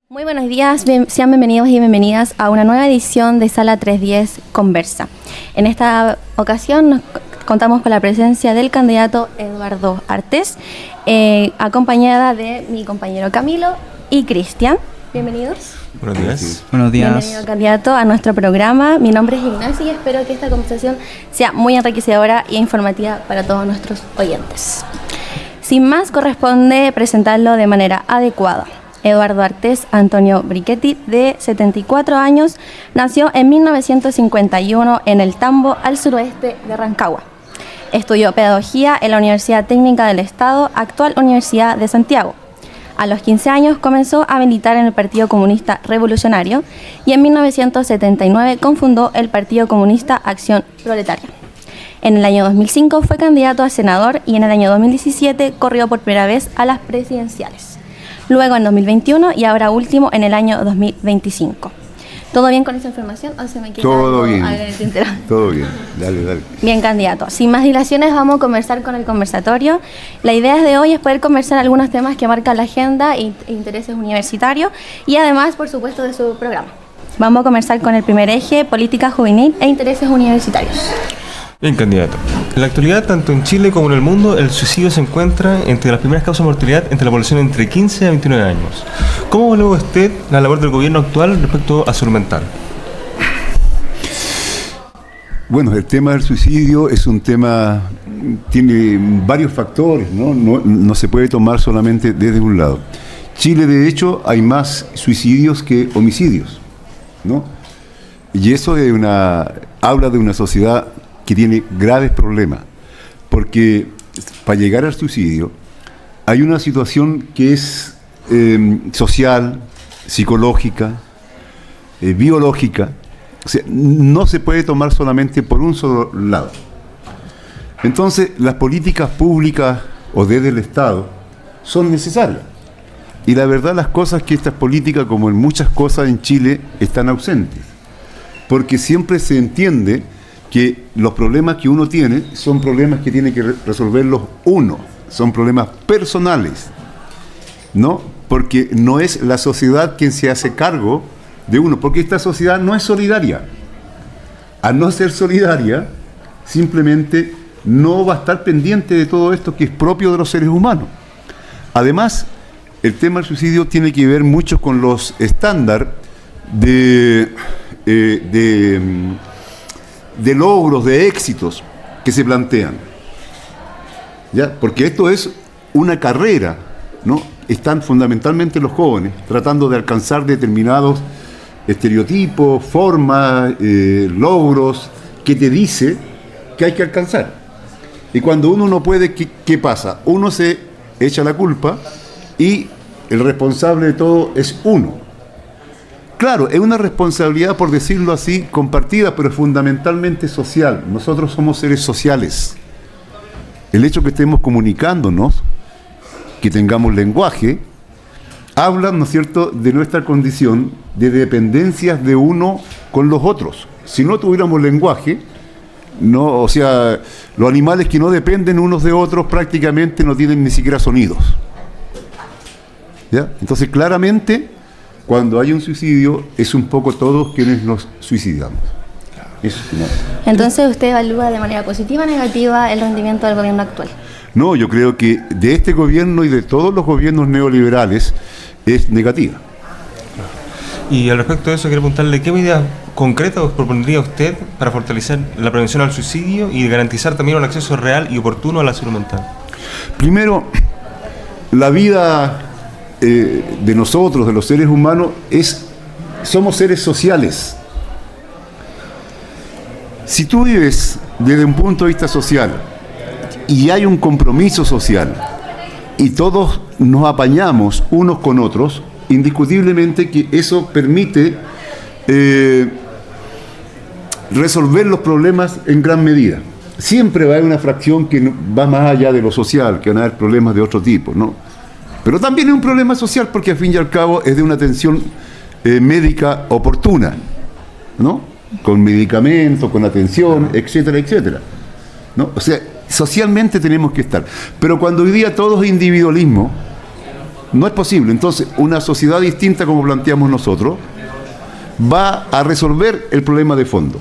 Muy buenos días, sean bienvenidos y bienvenidas a una nueva edición de Sala 310 Conversa. En esta ocasión contamos con la presencia del candidato Eduardo Artés, acompañada de mi compañero Camilo y Cristian. Bienvenidos. Buenos días. Buenos días. Bienvenido, candidato, a nuestro programa. Mi nombre es Ignacio y espero que esta conversación sea muy enriquecedora e informativa para todos nuestros oyentes. Sin más, corresponde presentarlo de manera adecuada. Eduardo Artés Antonio Brichetti, de 74 años, nació en 1951 en El Tambo, al suroeste de Rancagua. Estudió pedagogía en la Universidad Técnica del Estado, actual Universidad de Santiago. A los 15 años comenzó a militar en el Partido Comunista Revolucionario y en 1979 cofundó el Partido Comunista Acción Proletaria. En el año 2005 fue candidato a senador y en el año 2017 corrió por primera vez a las presidenciales. Luego en 2021 y ahora último en el año 2025. ¿Todo bien con esa información o se me queda Todo bien. Todo bien. Dale. Bien, candidato. Sin más dilaciones vamos a conversar con el conversatorio. La idea de hoy es poder conversar algunos temas que marcan la agenda e intereses universitarios y además, por supuesto, de su programa. Vamos a conversar con el primer eje, política juvenil e intereses universitarios. Bien, candidato. En la actualidad, tanto en Chile como en el mundo, el suicidio se encuentra entre las primeras causas de mortalidad entre la población entre 15 a 29 años. ¿Cómo evalúa usted la labor del gobierno actual respecto a salud mental? Bueno, el tema del suicidio es un tema, tiene varios factores, ¿no? No se puede tomar solamente desde un lado. Chile, de hecho, hay más suicidios que homicidios, ¿no? Y eso habla de una sociedad que tiene graves problemas, porque para llegar al suicidio hay una situación que es social, psicológica, biológica. O sea, no se puede tomar solamente por un solo lado. Entonces, las políticas públicas o desde el Estado son necesarias. Y la verdad, las cosas que estas políticas, como en muchas cosas en Chile, están ausentes. Porque siempre se entiende que los problemas que uno tiene son problemas que tiene que resolverlos uno, son problemas personales, ¿no? Porque no es la sociedad quien se hace cargo de uno, porque esta sociedad no es solidaria. Al no ser solidaria, simplemente no va a estar pendiente de todo esto que es propio de los seres humanos. Además, el tema del suicidio tiene que ver mucho con los estándares de logros, de éxitos que se plantean, ¿ya? Porque esto es una carrera, ¿no? Están fundamentalmente los jóvenes tratando de alcanzar determinados estereotipos, formas, logros que te dice que hay que alcanzar. Y cuando uno no puede, ¿qué pasa? Uno se echa la culpa y el responsable de todo es uno. Claro, es una responsabilidad, por decirlo así, compartida, pero fundamentalmente social. Nosotros somos seres sociales. El hecho que estemos comunicándonos, que tengamos lenguaje, habla, ¿no es cierto?, de nuestra condición de dependencias de uno con los otros. Si no tuviéramos lenguaje, no, o sea, los animales que no dependen unos de otros prácticamente no tienen ni siquiera sonidos. ¿Ya? Entonces, claramente, cuando hay un suicidio, es un poco todos quienes nos suicidamos. Eso, ¿no? Entonces, ¿usted evalúa de manera positiva o negativa el rendimiento del gobierno actual? No, yo creo que de este gobierno y de todos los gobiernos neoliberales es negativa. Y al respecto de eso, quiero preguntarle qué medidas concretas propondría usted para fortalecer la prevención al suicidio y garantizar también un acceso real y oportuno a la salud mental. Primero, la vida de nosotros, de los seres humanos, somos seres sociales. Si tú vives desde un punto de vista social y hay un compromiso social y todos nos apañamos unos con otros, indiscutiblemente que eso permite resolver los problemas en gran medida. Siempre va a haber una fracción que va más allá de lo social, que van a haber problemas de otro tipo, ¿no? Pero también es un problema social porque al fin y al cabo es de una atención médica oportuna, ¿no? Con medicamentos, con atención, etcétera, etcétera, ¿no? O sea, socialmente tenemos que estar. Pero cuando hoy día todo es individualismo, No es posible. Entonces, una sociedad distinta como planteamos nosotros va a resolver el problema de fondo.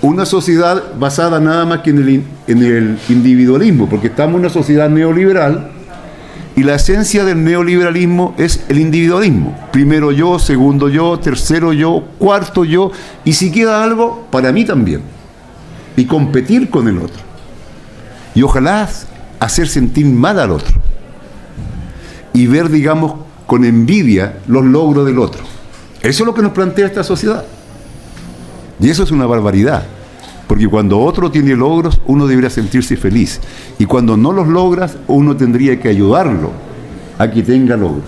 Una sociedad basada nada más que en el individualismo, porque estamos en una sociedad neoliberal y la esencia del neoliberalismo es el individualismo. Primero yo, segundo yo, tercero yo, cuarto yo, y si queda algo, para mí también. Y competir con el otro. Y ojalá hacer sentir mal al otro. Y ver, digamos, con envidia los logros del otro. Eso es lo que nos plantea esta sociedad. Y eso es una barbaridad. Porque cuando otro tiene logros, uno debería sentirse feliz. Y cuando no los logras, uno tendría que ayudarlo a que tenga logros.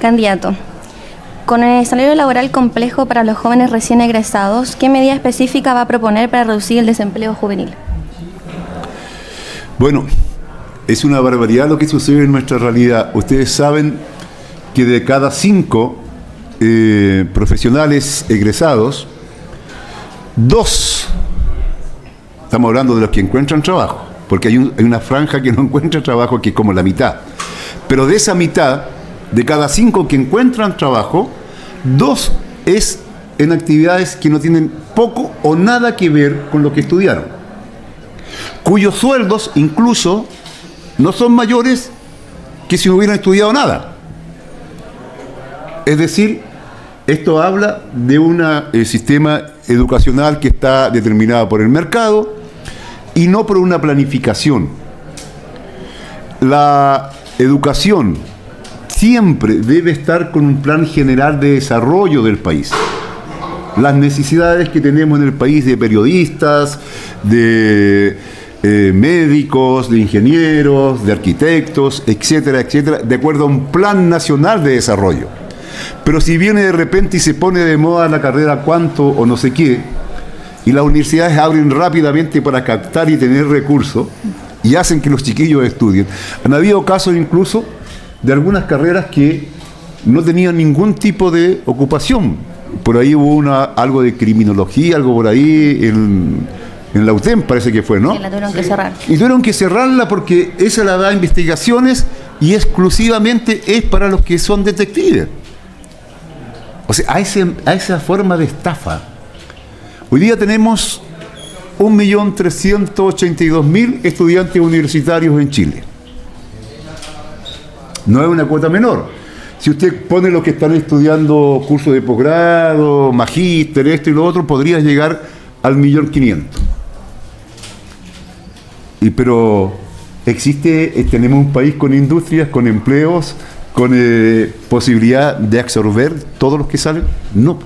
Candidato, con el escenario laboral complejo para los jóvenes recién egresados, ¿qué medida específica va a proponer para reducir el desempleo juvenil? Bueno, es una barbaridad lo que sucede en nuestra realidad. Ustedes saben que de cada 5 profesionales egresados, 2, estamos hablando de los que encuentran trabajo, porque hay una franja que no encuentra trabajo que es como la mitad. Pero de esa mitad, de cada 5 que encuentran trabajo, 2 es en actividades que no tienen poco o nada que ver con lo que estudiaron, cuyos sueldos incluso no son mayores que si no hubieran estudiado nada. Es decir, esto habla de un sistema educacional que está determinado por el mercado y no por una planificación. La educación siempre debe estar con un plan general de desarrollo del país. Las necesidades que tenemos en el país de periodistas, de médicos, de ingenieros, de arquitectos, etcétera, etcétera, de acuerdo a un plan nacional de desarrollo. Pero si viene de repente y se pone de moda la carrera cuánto o no sé qué, y las universidades abren rápidamente para captar y tener recursos, y hacen que los chiquillos estudien. Han habido casos incluso de algunas carreras que no tenían ningún tipo de ocupación. Por ahí hubo algo de criminología, algo por ahí en la UTEM parece que fue, ¿no? Sí, la tuvieron que cerrar. Y tuvieron que cerrarla porque esa la da investigaciones y exclusivamente es para los que son detectives. O sea, a esa forma de estafa. Hoy día tenemos 1.382.000 estudiantes universitarios en Chile. No es una cuota menor. Si usted pone los que están estudiando cursos de posgrado, magíster, esto y lo otro, podría llegar al 1.500.000. Pero tenemos un país con industrias, con empleos, con posibilidad de absorber todos los que salen. No,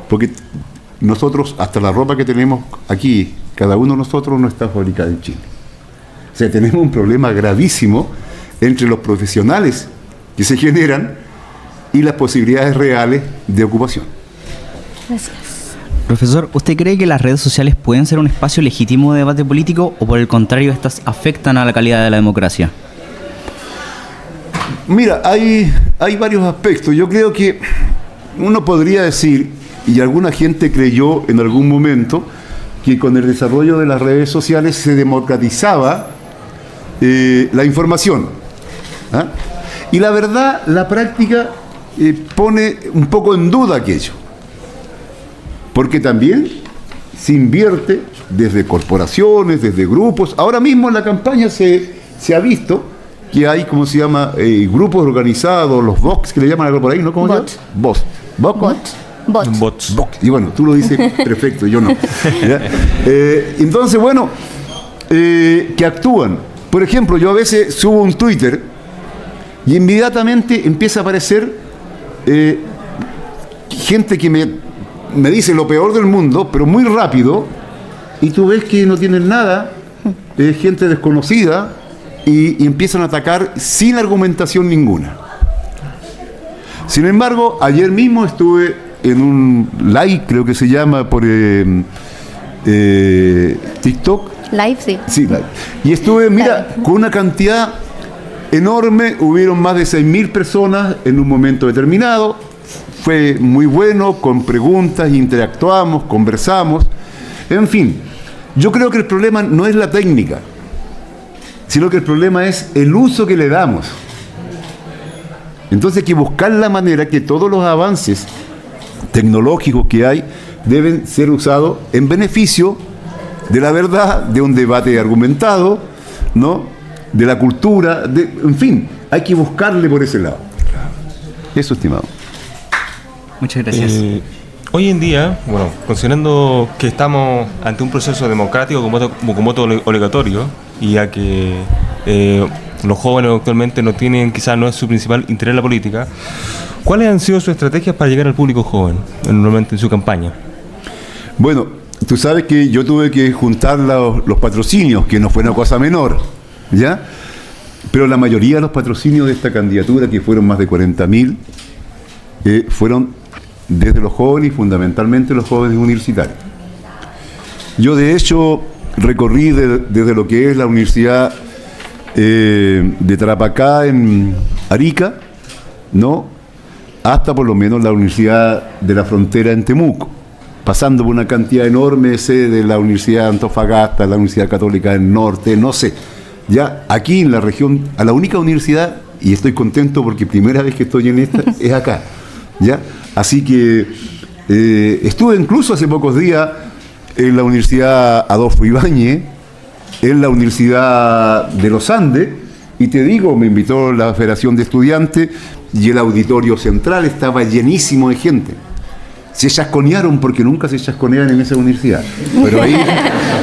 porque nosotros, hasta la ropa que tenemos aquí, cada uno de nosotros no está fabricada en Chile. O sea, tenemos un problema gravísimo entre los profesionales que se generan y las posibilidades reales de ocupación. Gracias. Profesor, ¿usted cree que las redes sociales pueden ser un espacio legítimo de debate político o por el contrario estas afectan a la calidad de la democracia? Mira, hay varios aspectos. Yo creo que uno podría decir, y alguna gente creyó en algún momento, que con el desarrollo de las redes sociales se democratizaba la información. ¿Ah? Y la verdad, la práctica pone un poco en duda aquello. Porque también se invierte desde corporaciones, desde grupos. Ahora mismo en la campaña se ha visto que hay, ¿cómo se llama? Grupos organizados, los bots, que le llaman algo por ahí, ¿no? ¿Cómo Bot. se llama? Bots. Bots. Bots. Y bueno, tú lo dices perfecto, yo no. Entonces, bueno, que actúan. Por ejemplo, yo a veces subo un Twitter y inmediatamente empieza a aparecer gente que me dice lo peor del mundo, pero muy rápido, y tú ves que no tienen nada, gente desconocida, y empiezan a atacar sin argumentación ninguna. Sin embargo, ayer mismo estuve en un live, creo que se llama, por TikTok. Live, sí. Sí, live. Y estuve, mira, con una cantidad enorme, hubieron más de 6.000 personas en un momento determinado. Fue muy bueno, con preguntas, interactuamos, conversamos. En fin, yo creo que el problema no es la técnica, sino que el problema es el uso que le damos. Entonces hay que buscar la manera que todos los avances tecnológicos que hay deben ser usados en beneficio de la verdad, de un debate argumentado, ¿no? De la cultura, en fin, hay que buscarle por ese lado. Eso, estimado. Muchas gracias. Hoy en día, bueno, considerando que estamos ante un proceso democrático con voto obligatorio, y ya que los jóvenes actualmente quizás no es su principal interés en la política, ¿cuáles han sido sus estrategias para llegar al público joven, normalmente en su campaña? Bueno, tú sabes que yo tuve que juntar los patrocinios, que no fue una cosa menor, ¿ya? Pero la mayoría de los patrocinios de esta candidatura, que fueron más de 40.000, fueron desde los jóvenes y fundamentalmente los jóvenes universitarios. Yo, de hecho, recorrí desde lo que es la Universidad de Tarapacá en Arica, ¿no?, hasta por lo menos la Universidad de la Frontera en Temuco, pasando por una cantidad enorme de sedes de la Universidad de Antofagasta, la Universidad Católica del Norte, no sé. Ya aquí en la región, a la única universidad, y estoy contento porque primera vez que estoy en esta, es acá, ¿ya? Así que estuve incluso hace pocos días en la Universidad Adolfo Ibáñez, en la Universidad de los Andes, y te digo, me invitó la Federación de Estudiantes y el auditorio central estaba llenísimo de gente. Se chasconearon porque nunca se chasconean en esa universidad, pero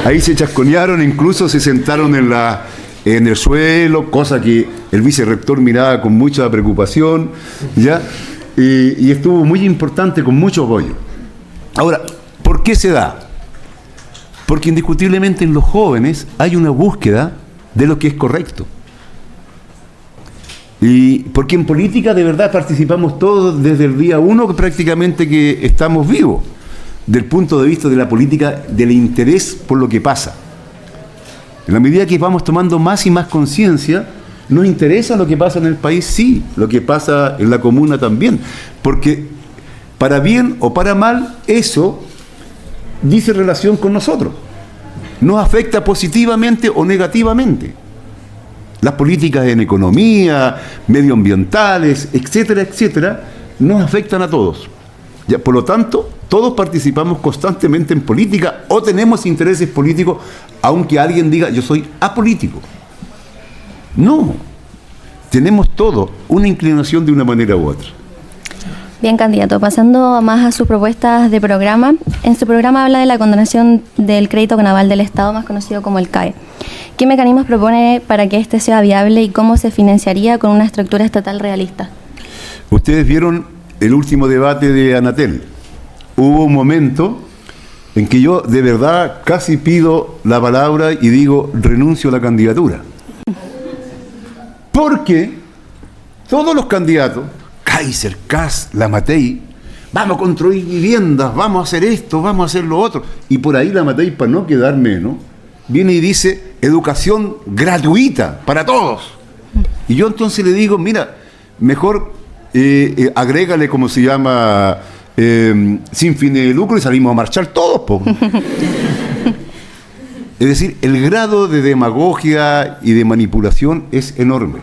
ahí se chasconearon, incluso se sentaron en el suelo, cosa que el vicerrector miraba con mucha preocupación, ¿ya? Y estuvo muy importante, con mucho apoyo. Ahora, ¿por qué se da? Porque indiscutiblemente en los jóvenes hay una búsqueda de lo que es correcto. Y porque en política de verdad participamos todos desde el día uno prácticamente que estamos vivos, del punto de vista de la política, del interés por lo que pasa. En la medida que vamos tomando más y más conciencia, nos interesa lo que pasa en el país, sí, lo que pasa en la comuna también, porque para bien o para mal, eso dice relación con nosotros, nos afecta positivamente o negativamente. Las políticas en economía, medioambientales, etcétera, etcétera, nos afectan a todos. Ya, por lo tanto, todos participamos constantemente en política o tenemos intereses políticos, aunque alguien diga yo soy apolítico. No, tenemos todos una inclinación de una manera u otra. Bien, candidato, pasando más a sus propuestas de programa. En su programa habla de la condonación del crédito con aval del Estado, más conocido como el CAE. ¿Qué mecanismos propone para que este sea viable y cómo se financiaría con una estructura estatal realista? Ustedes vieron el último debate de Anatel. Hubo un momento en que yo de verdad casi pido la palabra y digo renuncio a la candidatura. Porque todos los candidatos, Kaiser, Kass, Lamatei, vamos a construir viviendas, vamos a hacer esto, vamos a hacer lo otro. Y por ahí Lamatei, para no quedar menos, viene y dice educación gratuita para todos. Y yo entonces le digo, mira, mejor agrégale, como se llama, sin fines de lucro y salimos a marchar todos, po. Es decir, el grado de demagogia y de manipulación es enorme.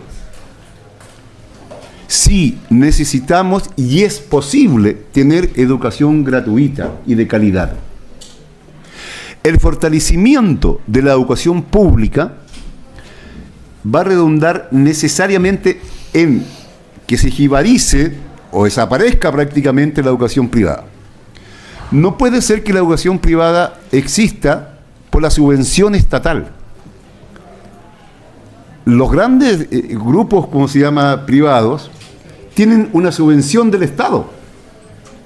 Sí, necesitamos y es posible tener educación gratuita y de calidad. El fortalecimiento de la educación pública va a redundar necesariamente en que se jibarice o desaparezca prácticamente la educación privada. No puede ser que la educación privada exista por la subvención estatal. Los grandes grupos, como se llama, privados, tienen una subvención del Estado.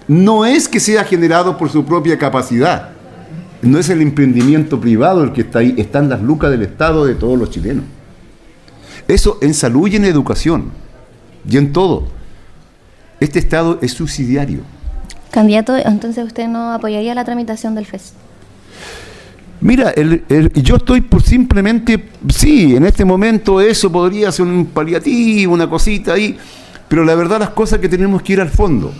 No es que sea generado por su propia capacidad. No es el emprendimiento privado el que está ahí, están las lucas del Estado de todos los chilenos. Eso en salud y en educación, y en todo. Este Estado es subsidiario. Candidato, entonces usted no apoyaría la tramitación del FES. Mira, yo estoy por simplemente, sí, en este momento eso podría ser un paliativo, una cosita ahí, pero la verdad las cosas que tenemos que ir al fondo.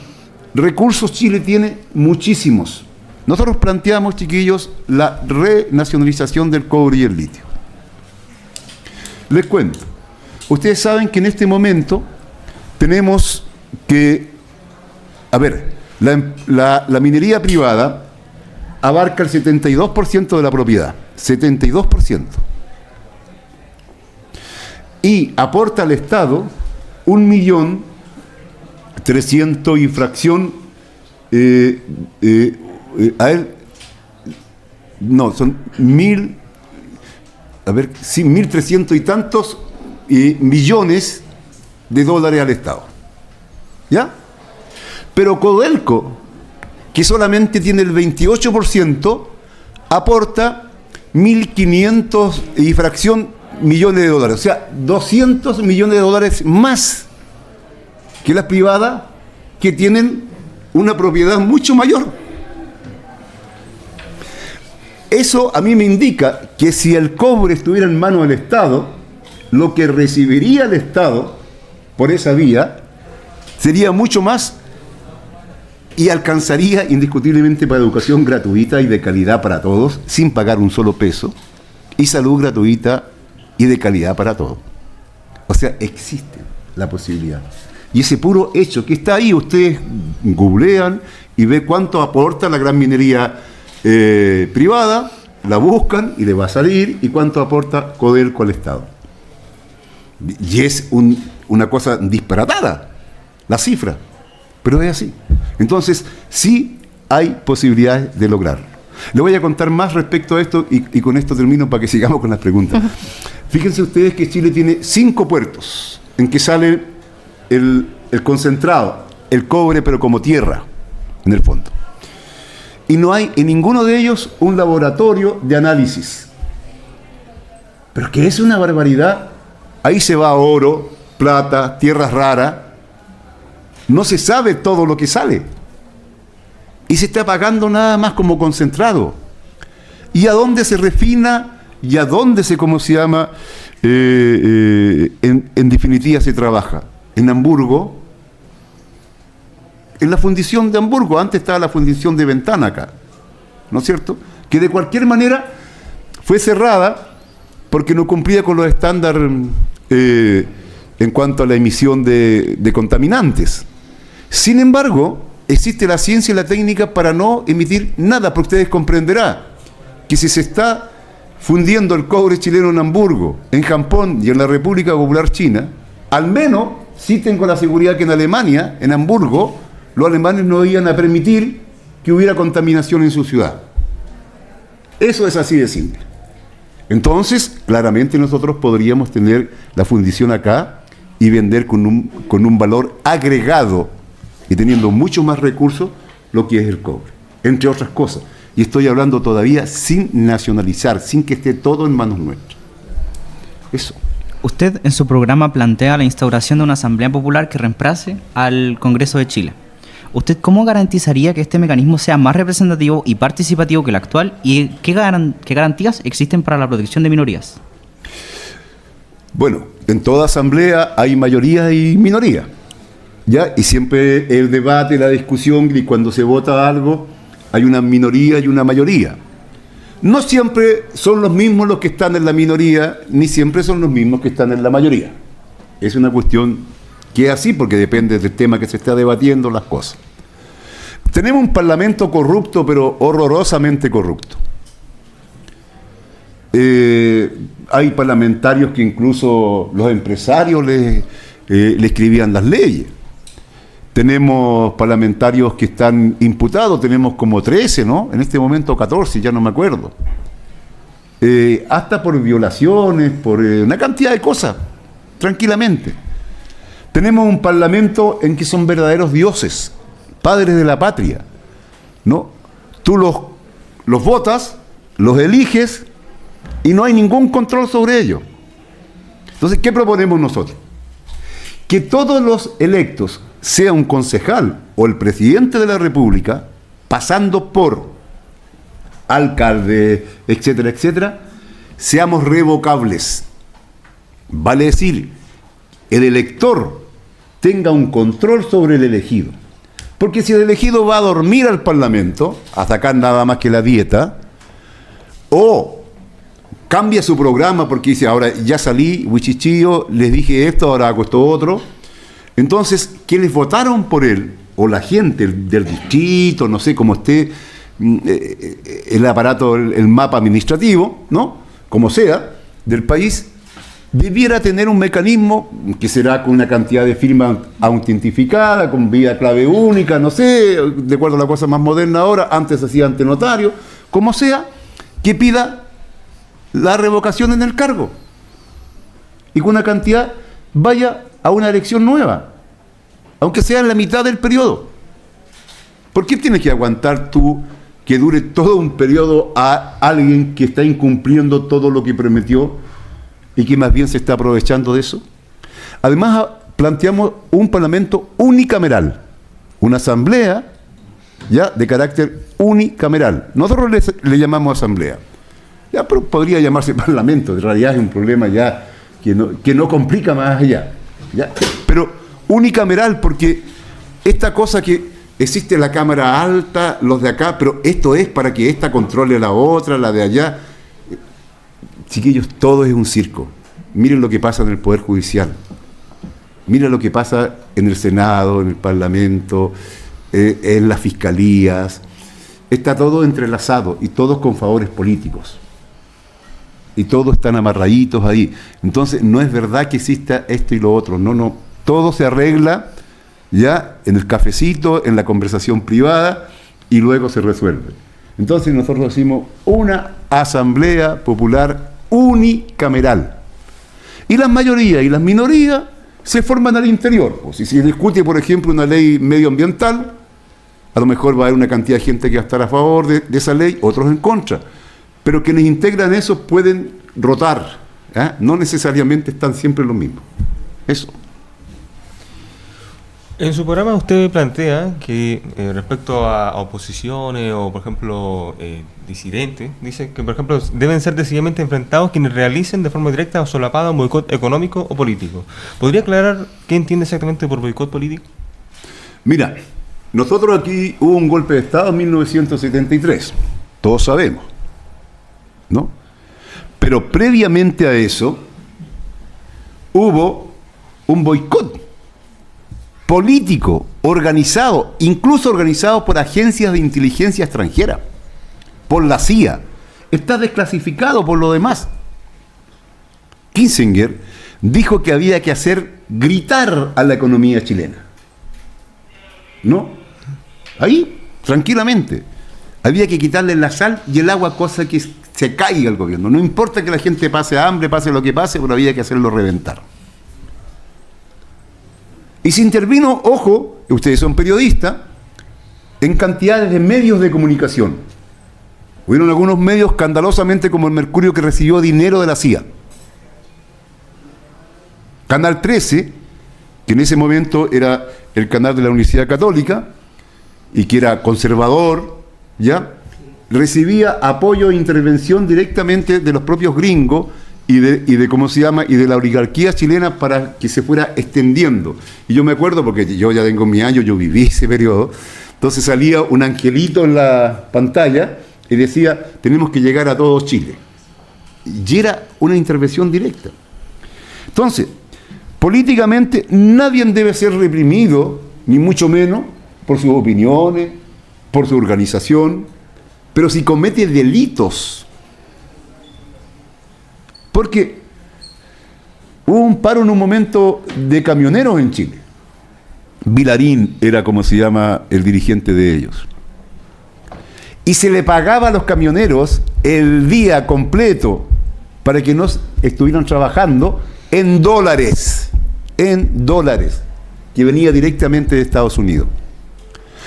Recursos Chile tiene muchísimos. Nosotros planteamos, chiquillos, la renacionalización del cobre y el litio. Les cuento. Ustedes saben que en este momento tenemos que, a ver, la minería privada abarca el 72% de la propiedad, 72%. Y aporta al Estado 1.300.000 y fracción, a él, no, son 1.300 y tantos millones de dólares al Estado. ¿Ya? Pero Codelco, que solamente tiene el 28%, aporta 1.500 y fracción millones de dólares. O sea, 200 millones de dólares más que las privadas, que tienen una propiedad mucho mayor. Eso a mí me indica que si el cobre estuviera en manos del Estado, lo que recibiría el Estado por esa vía sería mucho más y alcanzaría indiscutiblemente para educación gratuita y de calidad para todos, sin pagar un solo peso, y salud gratuita y de calidad para todos. O sea, existe la posibilidad. Y ese puro hecho que está ahí, ustedes googlean y ve cuánto aporta la gran minería privada, la buscan y le va a salir, y cuánto aporta Codelco al Estado. Y es una cosa disparatada, la cifra, pero es así. Entonces, sí hay posibilidades de lograrlo. Le voy a contar más respecto a esto y con esto termino para que sigamos con las preguntas. Fíjense ustedes que Chile tiene 5 puertos en que sale el concentrado, el cobre, pero como tierra, en el fondo. Y no hay en ninguno de ellos un laboratorio de análisis. Pero que es una barbaridad. Ahí se va oro, plata, tierras raras. No se sabe todo lo que sale. Y se está pagando nada más como concentrado. ¿Y a dónde se refina? ¿Y a dónde se, cómo se llama? En definitiva se trabaja. En Hamburgo, en la fundición de Hamburgo. Antes estaba la fundición de Ventana acá, ¿no es cierto? Que de cualquier manera fue cerrada porque no cumplía con los estándares en cuanto a la emisión de contaminantes. Sin embargo, existe la ciencia y la técnica para no emitir nada, porque ustedes comprenderán que si se está fundiendo el cobre chileno en Hamburgo, en Japón y en la República Popular China, al menos sí tengo la seguridad que en Alemania, en Hamburgo, los alemanes no iban a permitir que hubiera contaminación en su ciudad. Eso es así de simple. Entonces, claramente nosotros podríamos tener la fundición acá y vender con un valor agregado y teniendo mucho más recursos lo que es el cobre, entre otras cosas. Y estoy hablando todavía sin nacionalizar, sin que esté todo en manos nuestras. Eso. Usted en su programa plantea la instauración de una asamblea popular que reemplace al Congreso de Chile. ¿Usted cómo garantizaría que este mecanismo sea más representativo y participativo que el actual? ¿Y qué garantías existen para la protección de minorías? Bueno, en toda asamblea hay mayoría y minoría, ¿ya? Y siempre el debate, la discusión, y cuando se vota algo, hay una minoría y una mayoría. No siempre son los mismos los que están en la minoría, ni siempre son los mismos que están en la mayoría. Es una cuestión que es así, porque depende del tema que se está debatiendo, las cosas. Tenemos un parlamento corrupto, pero horrorosamente corrupto. Hay parlamentarios que incluso los empresarios le escribían las leyes. Tenemos parlamentarios que están imputados, tenemos como 13, ¿no? En este momento 14, ya no me acuerdo. Hasta por violaciones, por una cantidad de cosas, tranquilamente. Tenemos un parlamento en que son verdaderos dioses, padres de la patria, ¿no? Tú los votas, los eliges y no hay ningún control sobre ellos. Entonces, ¿qué proponemos nosotros? Que todos los electos, sea un concejal o el presidente de la República, pasando por alcalde, etcétera, etcétera, seamos revocables. Vale decir, el elector tenga un control sobre el elegido. Porque si el elegido va a dormir al Parlamento, a sacar nada más que la dieta, o cambia su programa porque dice, ahora ya salí, huichichillo, les dije esto, ahora hago esto otro, Entonces, quienes votaron por él, o la gente del distrito, no sé cómo esté el aparato, el mapa administrativo, ¿no? Como sea, del país, debiera tener un mecanismo que será con una cantidad de firmas autentificada, con vía clave única, no sé, de acuerdo a la cosa más moderna ahora, antes se hacía ante notario, como sea, que pida la revocación en el cargo. Y con una cantidad vaya a una elección nueva, aunque sea en la mitad del periodo. ¿Por qué tienes que aguantar tú que dure todo un periodo a alguien que está incumpliendo todo lo que prometió y que más bien se está aprovechando de eso? Además, planteamos un parlamento unicameral, una asamblea ya de carácter unicameral. Nosotros le llamamos asamblea. Ya, pero podría llamarse parlamento, en realidad es un problema ya que no complica más allá. ¿Ya? Pero unicameral, porque esta cosa que existe la Cámara Alta, los de acá, pero esto es para que esta controle a la otra, la de allá. Chiquillos, todo es un circo. Miren lo que pasa en el Poder Judicial. Miren lo que pasa en el Senado, en el Parlamento, en las fiscalías. Está todo entrelazado y todos con favores políticos. Y todos están amarraditos ahí. Entonces, no es verdad que exista esto y lo otro. No. Todo se arregla ya en el cafecito, en la conversación privada, y luego se resuelve. Entonces, nosotros decimos una asamblea popular unicameral. Y las mayorías y las minorías se forman al interior. Pues, si se discute, por ejemplo, una ley medioambiental, a lo mejor va a haber una cantidad de gente que va a estar a favor de esa ley, otros en contra. Pero quienes integran eso pueden rotar, ¿eh? No necesariamente están siempre los mismos. Eso. En su programa usted plantea que respecto a oposiciones o, por ejemplo, disidentes, dice que, por ejemplo, deben ser decididamente enfrentados quienes realicen de forma directa o solapada un boicot económico o político. ¿Podría aclarar qué entiende exactamente por boicot político? Mira, nosotros aquí hubo un golpe de Estado en 1973, todos sabemos, ¿no? Pero previamente a eso hubo un boicot político organizado, incluso organizado por agencias de inteligencia extranjera, por la CIA. Está desclasificado por lo demás. Kissinger dijo que había que hacer gritar a la economía chilena. ¿No? Ahí, tranquilamente. Había que quitarle la sal y el agua, cosa que se caiga el gobierno. No importa que la gente pase hambre, pase lo que pase, pero había que hacerlo reventar. Y se intervino, ojo, ustedes son periodistas, en cantidades de medios de comunicación. Hubieron algunos medios escandalosamente como el Mercurio, que recibió dinero de la CIA. Canal 13, que en ese momento era el canal de la Universidad Católica y que era conservador, ¿ya? Recibía apoyo e intervención directamente de los propios gringos y de cómo se llama, y de la oligarquía chilena, para que se fuera extendiendo. Y yo me acuerdo, porque yo ya tengo mi año, yo viví ese periodo, entonces salía un angelito en la pantalla y decía, tenemos que llegar a todo Chile. Y era una intervención directa. Entonces, políticamente nadie debe ser reprimido, ni mucho menos, por sus opiniones, por su organización, pero si comete delitos. Porque hubo un paro en un momento de camioneros en Chile. Vilarín era, como se llama, el dirigente de ellos. Y se le pagaba a los camioneros el día completo para que no estuvieran trabajando en dólares, que venía directamente de Estados Unidos.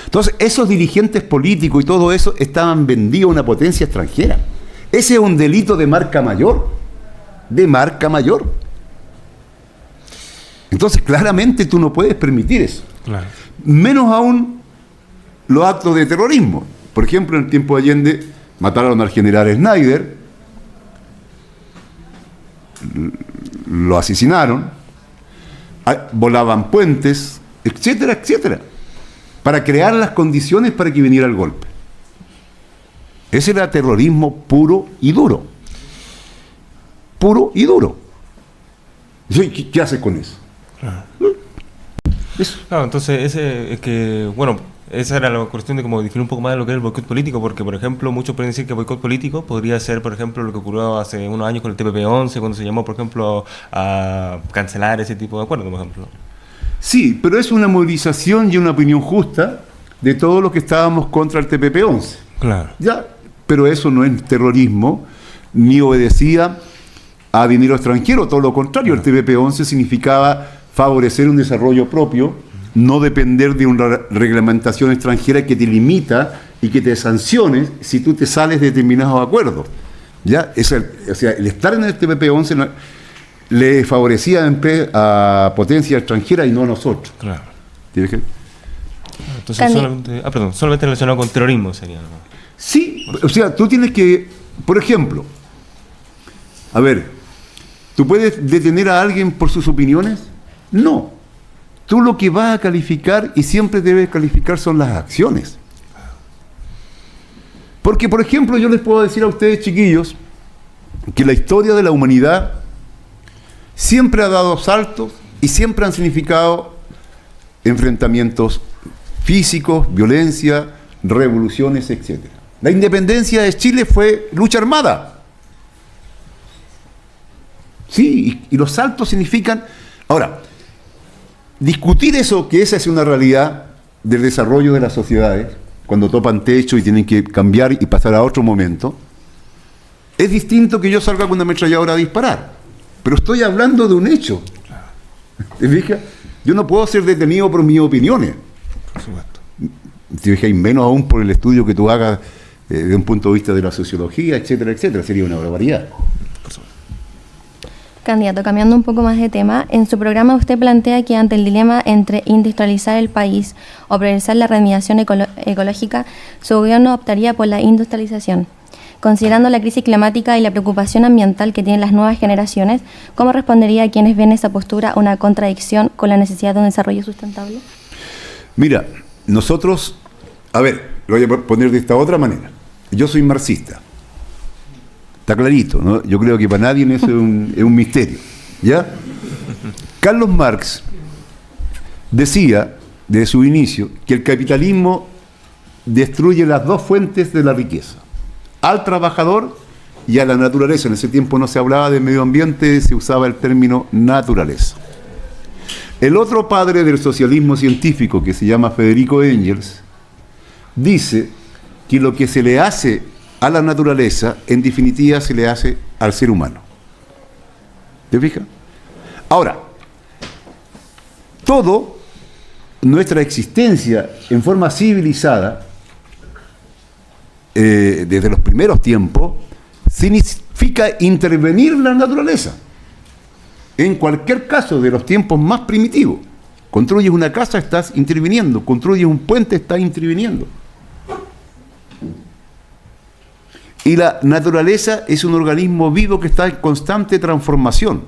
Entonces, esos dirigentes políticos y todo eso estaban vendidos a una potencia extranjera. Ese es un delito de marca mayor. Entonces, claramente tú no puedes permitir eso. Claro. Menos aún los actos de terrorismo. Por ejemplo, en el tiempo de Allende mataron al general Snyder, lo asesinaron, volaban puentes, etcétera, etcétera, para crear las condiciones para que viniera el golpe. Ese era terrorismo puro y duro. Puro y duro. ¿Qué haces con eso? Eso. Claro, entonces ese es que, bueno, esa era la cuestión de como definir un poco más de lo que es el boicot político, porque, por ejemplo, muchos pueden decir que boicot político podría ser, por ejemplo, lo que ocurrió hace unos años con el TPP-11, cuando se llamó, por ejemplo, a cancelar ese tipo de acuerdos, por ejemplo. Sí, pero es una movilización y una opinión justa de todos los que estábamos contra el TPP-11. Claro. Ya, pero eso no es terrorismo, ni obedecía a dinero extranjero, todo lo contrario, el TPP-11 significaba favorecer un desarrollo propio, no depender de una reglamentación extranjera que te limita y que te sancione si tú te sales de determinados acuerdos. ¿Ya? O sea, el estar en el TPP-11 le favorecía a potencias extranjeras y no a nosotros. Claro. ¿Tienes que? Entonces, solamente relacionado con terrorismo sería, ¿no? Sí, o sea, tú tienes que, por ejemplo, a ver, ¿tú puedes detener a alguien por sus opiniones? No. Tú lo que vas a calificar y siempre debes calificar son las acciones. Porque, por ejemplo, yo les puedo decir a ustedes, chiquillos, que la historia de la humanidad siempre ha dado saltos y siempre han significado enfrentamientos físicos, violencia, revoluciones, etc. La independencia de Chile fue lucha armada. Sí, y los saltos significan... Ahora, discutir eso, que esa es una realidad del desarrollo de las sociedades, cuando topan techo y tienen que cambiar y pasar a otro momento, es distinto que yo salga con una ametralladora a disparar. Pero estoy hablando de un hecho. ¿Te fijas? Yo no puedo ser detenido por mis opiniones. Por supuesto. ¿Te fijas? Y menos aún por el estudio que tú hagas de un punto de vista de la sociología, etcétera, etcétera. Sería una barbaridad. Candidato, cambiando un poco más de tema, en su programa usted plantea que ante el dilema entre industrializar el país o priorizar la remediación ecológica, su gobierno optaría por la industrialización. Considerando la crisis climática y la preocupación ambiental que tienen las nuevas generaciones, ¿cómo respondería a quienes ven esa postura una contradicción con la necesidad de un desarrollo sustentable? Mira, nosotros, a ver, lo voy a poner de esta otra manera. Yo soy marxista. Está clarito, ¿no? Yo creo que para nadie eso es un misterio. ¿Ya? Carlos Marx decía, desde su inicio, que el capitalismo destruye las dos fuentes de la riqueza: al trabajador y a la naturaleza. En ese tiempo no se hablaba de medio ambiente, se usaba el término naturaleza. El otro padre del socialismo científico, que se llama Federico Engels, dice que lo que se le hace a la naturaleza, en definitiva, se le hace al ser humano. ¿Te fijas? Ahora, todo nuestra existencia en forma civilizada, desde los primeros tiempos, significa intervenir en la naturaleza. En cualquier caso, de los tiempos más primitivos. Construyes una casa, estás interviniendo. Construyes un puente, estás interviniendo. Y la naturaleza es un organismo vivo que está en constante transformación.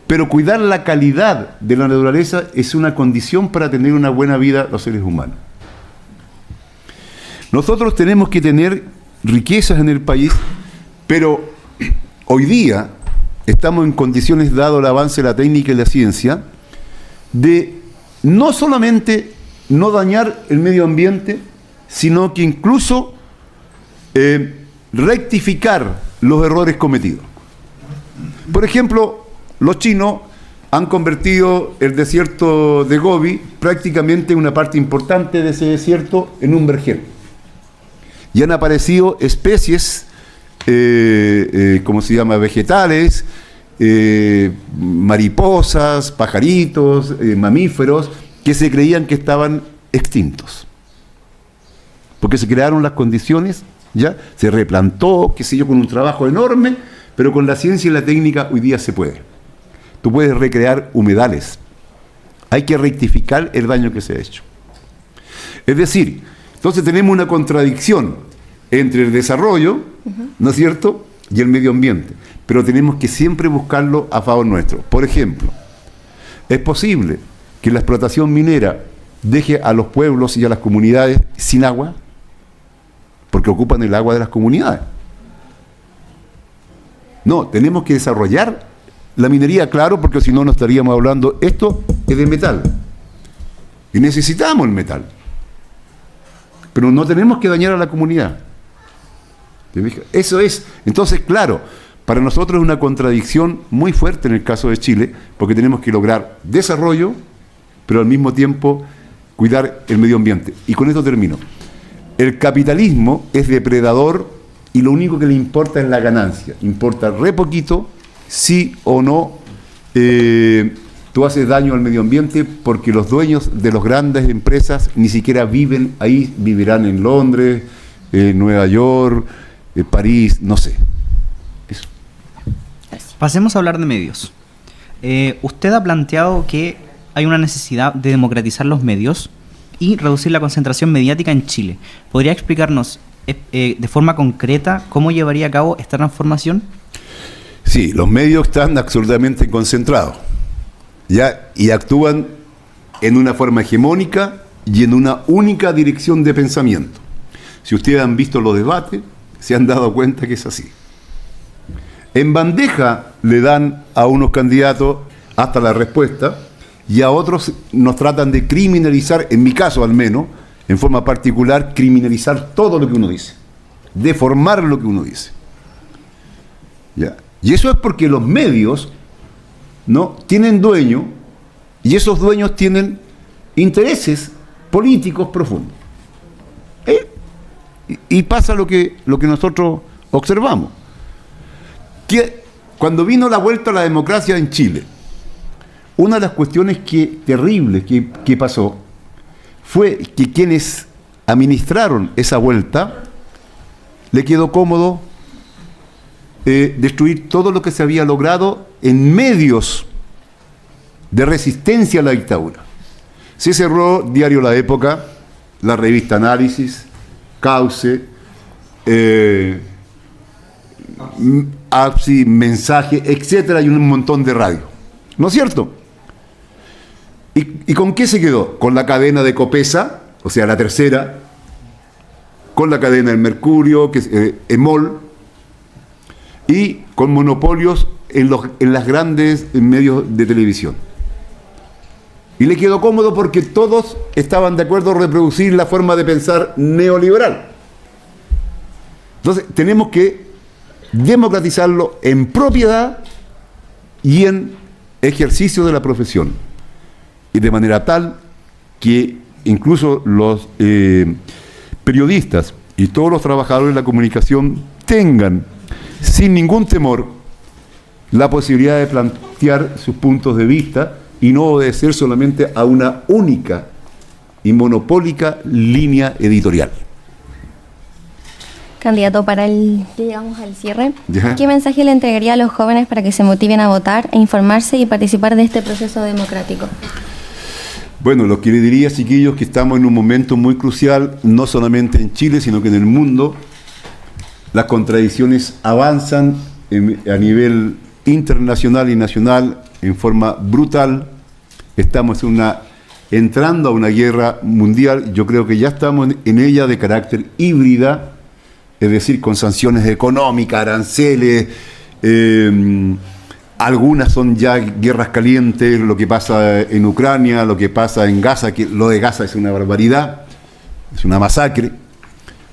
Pero cuidar la calidad de la naturaleza es una condición para tener una buena vida los seres humanos. Nosotros tenemos que tener riquezas en el país, pero hoy día estamos en condiciones, dado el avance de la técnica y la ciencia, de no solamente no dañar el medio ambiente, sino que incluso rectificar los errores cometidos. Por ejemplo, los chinos han convertido el desierto de Gobi, prácticamente una parte importante de ese desierto, en un vergel. Y han aparecido especies, ¿cómo se llama?, vegetales, mariposas, pajaritos, mamíferos, que se creían que estaban extintos. Porque se crearon las condiciones, ¿ya? Se replantó, qué sé yo, con un trabajo enorme, pero con la ciencia y la técnica hoy día se puede. Tú puedes recrear humedales. Hay que rectificar el daño que se ha hecho. Es decir, entonces tenemos una contradicción entre el desarrollo, ¿no es cierto?, y el medio ambiente. Pero tenemos que siempre buscarlo a favor nuestro. Por ejemplo, es posible que la explotación minera deje a los pueblos y a las comunidades sin agua, porque ocupan el agua de las comunidades. No, tenemos que desarrollar la minería, claro, porque si no, no estaríamos hablando. Esto es de metal. Y necesitamos el metal. Pero no tenemos que dañar a la comunidad. ¿Te fijas? Eso es. Entonces, claro, para nosotros es una contradicción muy fuerte en el caso de Chile, porque tenemos que lograr desarrollo, pero al mismo tiempo cuidar el medio ambiente. Y con esto termino. El capitalismo es depredador y lo único que le importa es la ganancia. Importa re poquito, sí o no, tú haces daño al medio ambiente, porque los dueños de las grandes empresas ni siquiera viven ahí, vivirán en Londres, Nueva York, París, no sé. Eso. Pasemos a hablar de medios. Usted ha planteado que hay una necesidad de democratizar los medios y reducir la concentración mediática en Chile. ¿Podría explicarnos de forma concreta cómo llevaría a cabo esta transformación? Sí, los medios están absolutamente concentrados, ¿ya? Y actúan en una forma hegemónica y en una única dirección de pensamiento. Si ustedes han visto los debates, se han dado cuenta que es así. En bandeja le dan a unos candidatos hasta la respuesta, y a otros nos tratan de criminalizar, en mi caso al menos, en forma particular, criminalizar todo lo que uno dice, deformar lo que uno dice. ¿Ya? Y eso es porque los medios, ¿no?, tienen dueño, y esos dueños tienen intereses políticos profundos. Y pasa lo que nosotros observamos. Que cuando vino la vuelta a la democracia en Chile, una de las cuestiones terribles que pasó fue que quienes administraron esa vuelta le quedó cómodo destruir todo lo que se había logrado en medios de resistencia a la dictadura. Se cerró Diario La Época, la revista Análisis, Cauce, APSI, Mensaje, etcétera, y un montón de radio. ¿No es cierto? ¿Y con qué se quedó? Con la cadena de Copesa, o sea, la tercera, con la cadena del Mercurio, que es EMOL, y con monopolios en las grandes medios de televisión. Y le quedó cómodo porque todos estaban de acuerdo en reproducir la forma de pensar neoliberal. Entonces, tenemos que democratizarlo en propiedad y en ejercicio de la profesión. Y de manera tal que incluso los periodistas y todos los trabajadores de la comunicación tengan, sin ningún temor, la posibilidad de plantear sus puntos de vista y no obedecer solamente a una única y monopólica línea editorial. Candidato, llegamos al cierre. ¿Ya? ¿Qué mensaje le entregaría a los jóvenes para que se motiven a votar, e informarse y participar de este proceso democrático? Bueno, lo que le diría, chiquillos, que estamos en un momento muy crucial, no solamente en Chile, sino que en el mundo. Las contradicciones avanzan a nivel internacional y nacional en forma brutal. Estamos entrando a una guerra mundial. Yo creo que ya estamos en ella de carácter híbrida, es decir, con sanciones económicas, aranceles, algunas son ya guerras calientes, lo que pasa en Ucrania, lo que pasa en Gaza, que lo de Gaza es una barbaridad, es una masacre.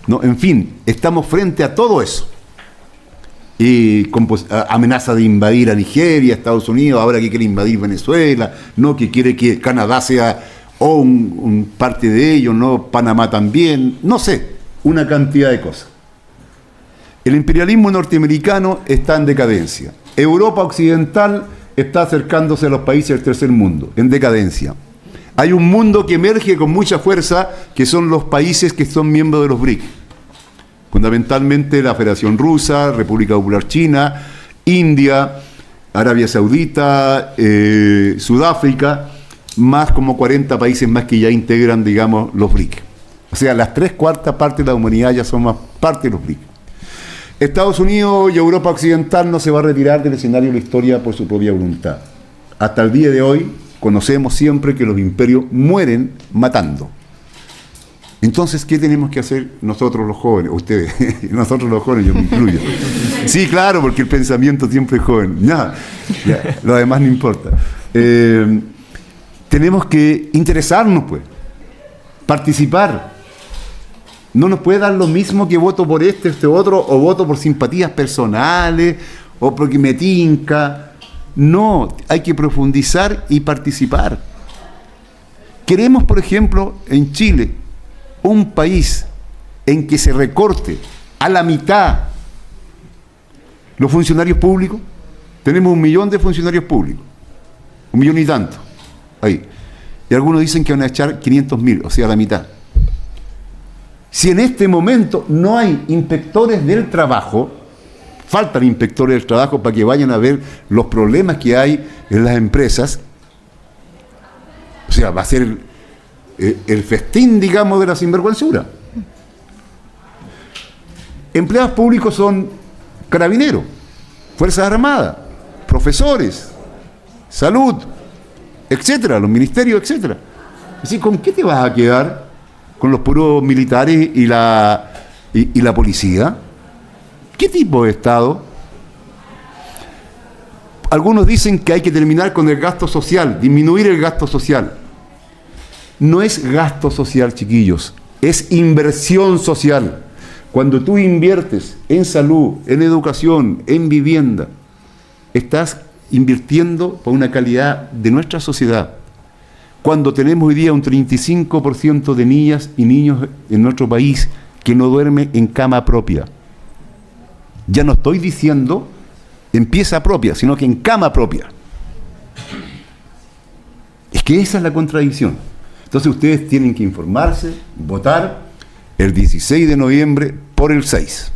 No, en fin, estamos frente a todo eso. Y con amenaza de invadir a Nigeria, Estados Unidos, ahora que quiere invadir Venezuela, no, que quiere que Canadá sea un parte de ello, no, Panamá también, no sé, una cantidad de cosas. El imperialismo norteamericano está en decadencia. Europa occidental está acercándose a los países del tercer mundo, en decadencia. Hay un mundo que emerge con mucha fuerza, que son los países que son miembros de los BRIC. Fundamentalmente la Federación Rusa, República Popular China, India, Arabia Saudita, Sudáfrica, más como 40 países más que ya integran, digamos, los BRIC. O sea, las 3/4 partes de la humanidad ya son más parte de los BRIC. Estados Unidos y Europa Occidental no se va a retirar del escenario de la historia por su propia voluntad. Hasta el día de hoy conocemos siempre que los imperios mueren matando. Entonces, ¿qué tenemos que hacer nosotros los jóvenes? Ustedes, nosotros los jóvenes, yo me incluyo. Sí, claro, porque el pensamiento siempre es joven. Nada, ya, lo demás no importa. tenemos que interesarnos, pues, participar. No nos puede dar lo mismo que voto por este otro, o voto por simpatías personales, o porque me tinca. No, hay que profundizar y participar. Queremos, por ejemplo, en Chile, un país en que se recorte a la mitad los funcionarios públicos. Tenemos 1 millón de funcionarios públicos, 1 millón y tanto, ahí. Y algunos dicen que van a echar 500.000, o sea, la mitad. Si en este momento no hay inspectores del trabajo, faltan inspectores del trabajo para que vayan a ver los problemas que hay en las empresas, o sea, va a ser el festín, digamos, de la sinvergüenzura. Empleados públicos son carabineros, Fuerzas Armadas, profesores, salud, etcétera, los ministerios, etcétera. Así, ¿con qué te vas a quedar? ¿Con los puros militares y la policía? ¿Qué tipo de Estado? Algunos dicen que hay que terminar con el gasto social, disminuir el gasto social. No es gasto social, chiquillos, es inversión social. Cuando tú inviertes en salud, en educación, en vivienda, estás invirtiendo por una calidad de nuestra sociedad. Cuando tenemos hoy día un 35% de niñas y niños en nuestro país que no duermen en cama propia. Ya no estoy diciendo en pieza propia, sino que en cama propia. Es que esa es la contradicción. Entonces ustedes tienen que informarse, votar el 16 de noviembre por el 6.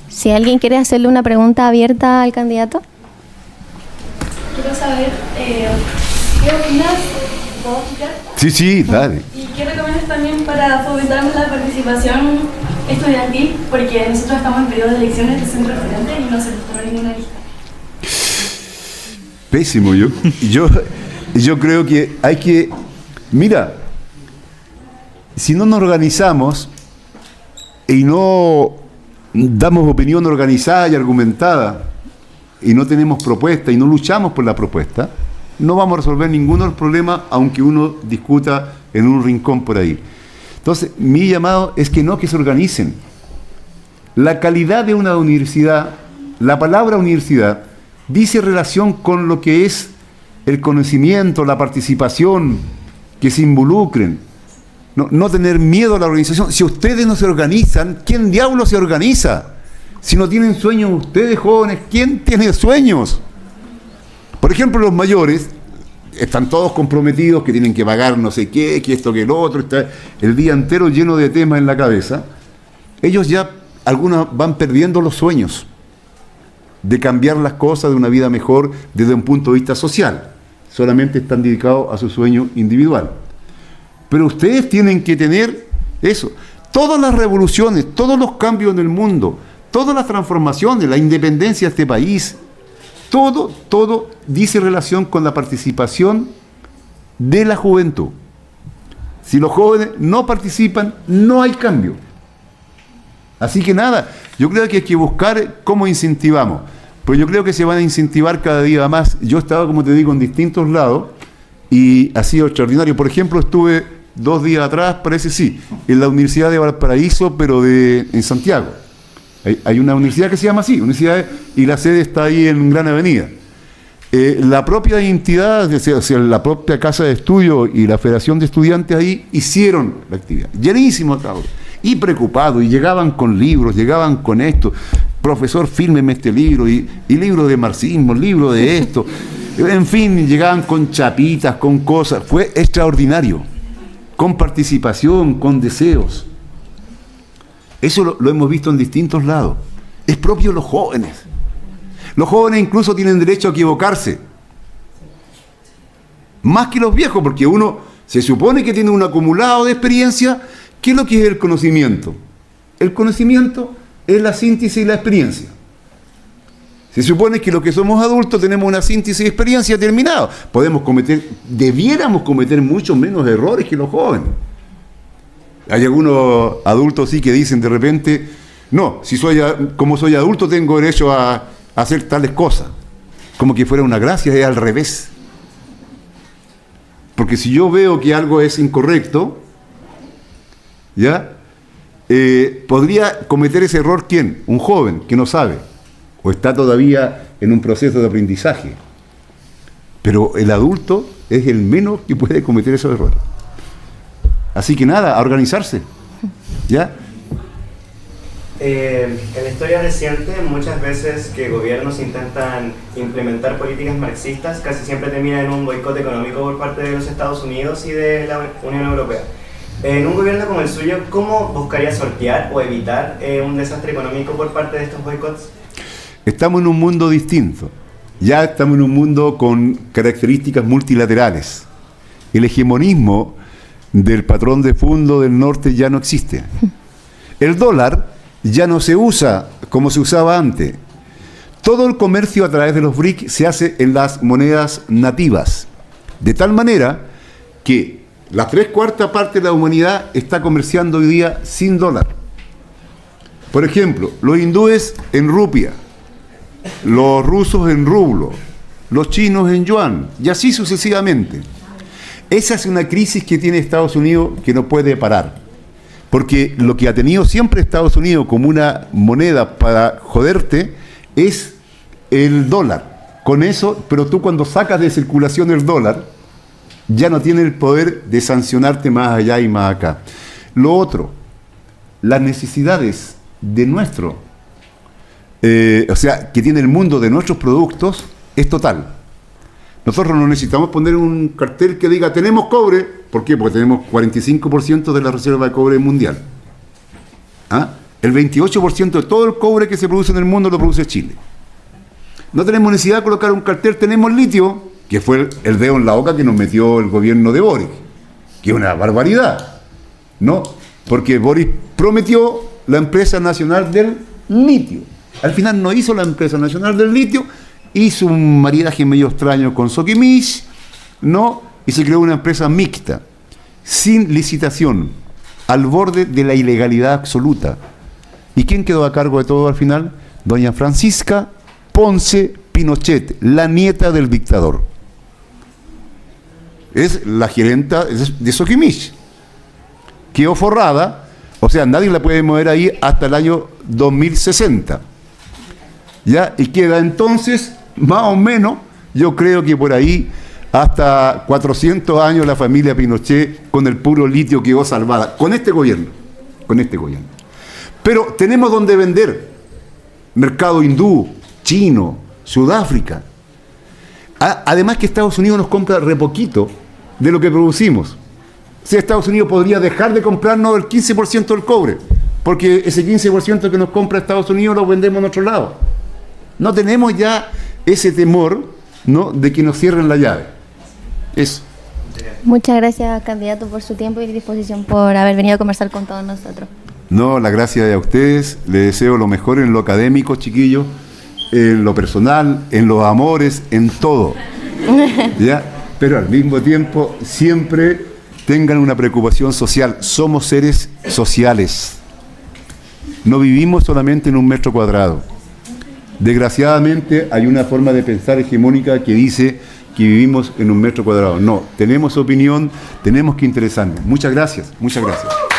Si alguien quiere hacerle una pregunta abierta al candidato. Quiero saber qué opinas vos, Sí, dale. y qué recomiendas también para fomentar la participación estudiantil, porque nosotros estamos en periodo de elecciones de centro estudiantil y no se postuló ninguna lista. Pésimo. Yo creo que hay que... Mira, si no nos organizamos y no damos opinión organizada y argumentada y no tenemos propuesta y no luchamos por la propuesta, no vamos a resolver ninguno de los problemas, aunque uno discuta en un rincón por ahí. Entonces, mi llamado es que se organicen. La calidad de una universidad, la palabra universidad, dice relación con lo que es el conocimiento, la participación, que se involucren. No tener miedo a la organización. Si ustedes no se organizan, ¿quién diablos se organiza? Si no tienen sueños ustedes, jóvenes, ¿quién tiene sueños? Por ejemplo, los mayores están todos comprometidos, que tienen que pagar no sé qué, que esto, que lo otro, está el día entero lleno de temas en la cabeza. Ellos ya, algunos van perdiendo los sueños de cambiar las cosas, de una vida mejor desde un punto de vista social. Solamente están dedicados a su sueño individual. Pero ustedes tienen que tener eso. Todas las revoluciones, todos los cambios en el mundo, todas las transformaciones, la independencia de este país, todo dice relación con la participación de la juventud. Si los jóvenes no participan, no hay cambio. Así que nada, yo creo que hay que buscar cómo incentivamos. Pues yo creo que se van a incentivar cada día más. Yo estaba, como te digo, en distintos lados y ha sido extraordinario. Por ejemplo, estuve 2 días atrás, parece sí, en la Universidad de Valparaíso, pero en Santiago. Hay una universidad que se llama así, y la sede está ahí en Gran Avenida. La propia entidad, o sea, la propia Casa de Estudio y la Federación de Estudiantes ahí hicieron la actividad. Llenísimo todo. Y preocupados, y llegaban con libros, llegaban con esto. Profesor, fírmeme este libro, y libro de marxismo, libro de esto. En fin, llegaban con chapitas, con cosas. Fue extraordinario. Con participación, con deseos. Eso lo hemos visto en distintos lados. Es propio de los jóvenes. Los jóvenes incluso tienen derecho a equivocarse. Más que los viejos, porque uno se supone que tiene un acumulado de experiencia. ¿Qué es lo que es el conocimiento? El conocimiento es la síntesis y la experiencia. Se supone que los que somos adultos tenemos una síntesis de experiencia terminada. Debiéramos cometer muchos menos errores que los jóvenes. Hay algunos adultos sí que dicen de repente, no, como soy adulto tengo derecho a hacer tales cosas. Como que fuera una gracia, es al revés. Porque si yo veo que algo es incorrecto, ¿ya? ¿Podría cometer ese error quién? Un joven que no sabe o está todavía en un proceso de aprendizaje. Pero el adulto es el menos que puede cometer esos errores. Así que nada, a organizarse. ¿Ya? En la historia reciente, muchas veces que gobiernos intentan implementar políticas marxistas, casi siempre terminan en un boicot económico por parte de los Estados Unidos y de la Unión Europea. En un gobierno como el suyo, ¿cómo buscaría sortear o evitar un desastre económico por parte de estos boicots? Estamos en un mundo distinto. Ya estamos en un mundo con características multilaterales. El hegemonismo del patrón de fondo del norte ya no existe. El dólar ya no se usa como se usaba antes. Todo el comercio a través de los BRIC se hace en las monedas nativas. De tal manera que la 3/4 parte de la humanidad está comerciando hoy día sin dólar. Por ejemplo, los hindúes en rupia, los rusos en rublo, los chinos en yuan, y así sucesivamente. Esa es una crisis que tiene Estados Unidos que no puede parar. Porque lo que ha tenido siempre Estados Unidos como una moneda para joderte es el dólar. Con eso, pero tú cuando sacas de circulación el dólar, ya no tiene el poder de sancionarte más allá y más acá. Lo otro, las necesidades de que tiene el mundo de nuestros productos, es total. Nosotros no necesitamos poner un cartel que diga, tenemos cobre. ¿Por qué? Porque tenemos 45% de la reserva de cobre mundial. El 28% de todo el cobre que se produce en el mundo lo produce Chile. No tenemos necesidad de colocar un cartel, tenemos litio, que fue el dedo en la boca que nos metió el gobierno de Boric, que es una barbaridad, ¿no? Porque Boric prometió la empresa nacional del litio. Al final no hizo la empresa nacional del litio, hizo un maridaje medio extraño con Sokimich, ¿no? Y se creó una empresa mixta, sin licitación, al borde de la ilegalidad absoluta. ¿Y quién quedó a cargo de todo al final? Doña Francisca Ponce Pinochet, la nieta del dictador. Es la gerenta de Sokimich. Quedó forrada, o sea, nadie la puede mover ahí hasta el año 2060. ¿Ya? Y queda entonces, más o menos, yo creo que por ahí, hasta 400 años la familia Pinochet con el puro litio quedó salvada. Con este gobierno. Pero tenemos donde vender. Mercado hindú, chino, Sudáfrica. Además que Estados Unidos nos compra re poquito de lo que producimos. Si Estados Unidos podría dejar de comprarnos el 15% del cobre, porque ese 15% que nos compra Estados Unidos lo vendemos en otro lado. No tenemos ya ese temor, ¿no?, de que nos cierren la llave. Eso. Muchas gracias, candidato, por su tiempo y disposición, por haber venido a conversar con todos nosotros. No, la gracia es a ustedes. Les deseo lo mejor en lo académico, chiquillos, en lo personal, en los amores, en todo. ¿Ya? Pero al mismo tiempo, siempre tengan una preocupación social. Somos seres sociales. No vivimos solamente en un metro cuadrado. Desgraciadamente, hay una forma de pensar hegemónica que dice que vivimos en un metro cuadrado. No, tenemos opinión, tenemos que interesarnos. Muchas gracias, muchas gracias.